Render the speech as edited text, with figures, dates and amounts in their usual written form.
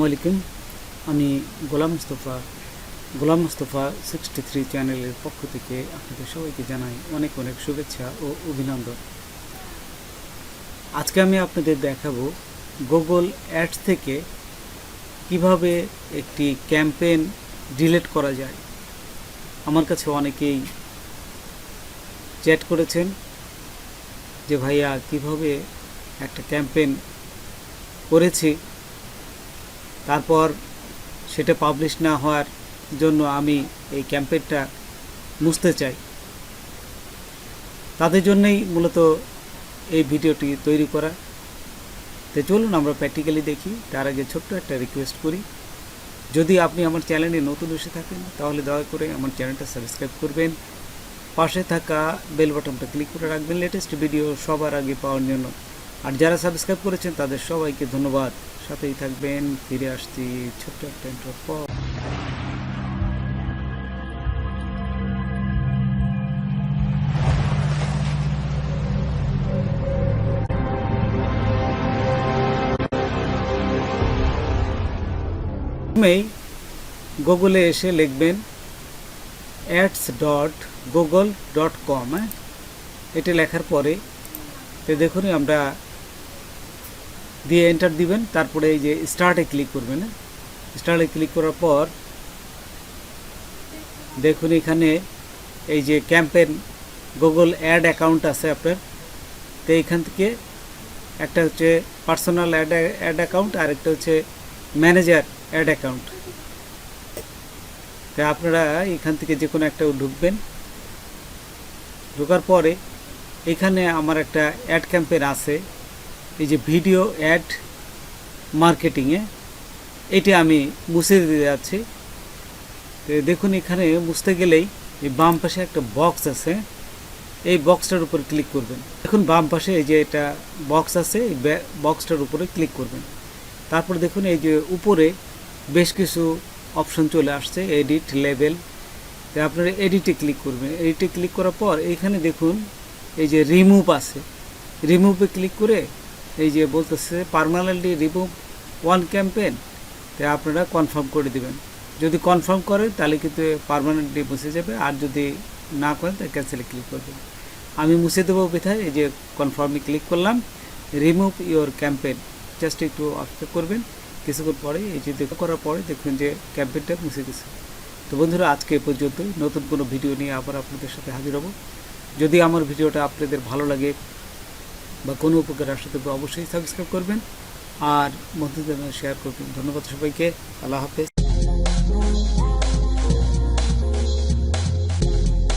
আসসালামু আলাইকুম। আমি গোলাম মোস্তফা 63 চ্যানেলের পক্ষ থেকে আপনাদের সবাইকে জানাই অনেক অনেক শুভেচ্ছা ও অভিনন্দন। আজকে আমি আপনাদের দেখাবো গুগল অ্যাডস থেকে কিভাবে একটি ক্যাম্পেইন ডিলিট করা যায়। আমার কাছে অনেকেই চ্যাট করেছেন যে ভাইয়া কিভাবে একটা ক্যাম্পেইন করেছি, তারপর সেটা পাবলিশ না হওয়ার জন্য আমি এই ক্যাম্পেইনটা মুছতে চাই। তাদের জন্যই মূলত এই ভিডিওটি তৈরি করা। তো চলুন আমরা প্র্যাকটিক্যালি দেখি। তার আগে ছোট্ট একটা রিকোয়েস্ট করি, যদি আপনি আমার চ্যানেলে নতুন এসে থাকেন তাহলে দয়া করে আমার চ্যানেলটা সাবস্ক্রাইব করবেন, পাশে থাকা বেল বাটনটা ক্লিক করে রাখবেন লেটেস্ট ভিডিও সবার আগে পাওয়ার জন্য। আর যারা সাবস্ক্রাইব করেছেন তাদের সবাইকে ধন্যবাদ। সাথেই থাকবেন। ফিরে আসছি ছোট্ট একটা ইন্ট্রোর পর। প্রথমেই গুগলে এসে লিখবেন ads.google.com। এটা লেখার পরে তো দেখুন আমরা দিয়ে এন্টার দিবেন, তারপরে এই যে স্টার্টে ক্লিক করবেন। স্টার্টে ক্লিক করার পর দেখুন এখানে এই যে ক্যাম্পেইন গুগল অ্যাড অ্যাকাউন্ট আছে আপনার। তো এইখান থেকে একটা হচ্ছে পার্সোনাল অ্যাড অ্যাকাউন্ট আর একটা হচ্ছে ম্যানেজার অ্যাড অ্যাকাউন্ট। তো আপনারা এখান থেকে যে কোনো একটা ঢুকবেন। ঢোকার পরে এখানে আমার একটা অ্যাড ক্যাম্পেইন আছে, এই যে ভিডিও অ্যাড মার্কেটিংয়ে, এটি আমি মুছে দিতে যাচ্ছি। তো দেখুন এখানে মুছতে গেলেই এই বাম পাশে একটা বক্স আছে, এই বক্সটার উপর ক্লিক করবেন। দেখুন বাম পাশে এই যে এটা বক্স আছে, এই বক্সটার উপরে ক্লিক করবেন। তারপর দেখুন এই যে উপরে বেশ কিছু অপশন চলে আসছে, এডিট লেবেল। তো আপনারা এডিটে ক্লিক করবেন। এডিটে ক্লিক করার পর এইখানে দেখুন এই যে রিমুভ আছে, রিমুভে ক্লিক করে এই যে বলতেছে পার্মানেন্টলি রিমুভ ওয়ান ক্যাম্পেইন। তো আপনারা কনফার্ম করে দিবেন। যদি কনফার্ম করেন তাহলে কিন্তু পার্মানেন্টলি মুছে যাবে, আর যদি না করেন তাহলে ক্যান্সেলে ক্লিক করবেন। আমি মুছে দেবো বিধায় এই যে কনফার্মে ক্লিক করলাম। রিমুভ ইওর ক্যাম্পেইন, জাস্ট একটু অপেক্ষা করবেন। কিছুক্ষণ পরে এই যে করার পরে দেখুন যে ক্যাম্পেইনটা মুছে গেছে। তো বন্ধুরা, আজকে এ পর্যন্তই। নতুন কোনো ভিডিও নিয়ে আবার আপনাদের সাথে হাজির হব। যদি আমার ভিডিওটা আপনাদের ভালো লাগে বা কোনো উপকার আসতে তবে অবশ্যই সাবস্ক্রাইব করবেন আর বন্ধুদের শেয়ার করবেন। ধন্যবাদ সবাইকে। আল্লাহ হাফেজ।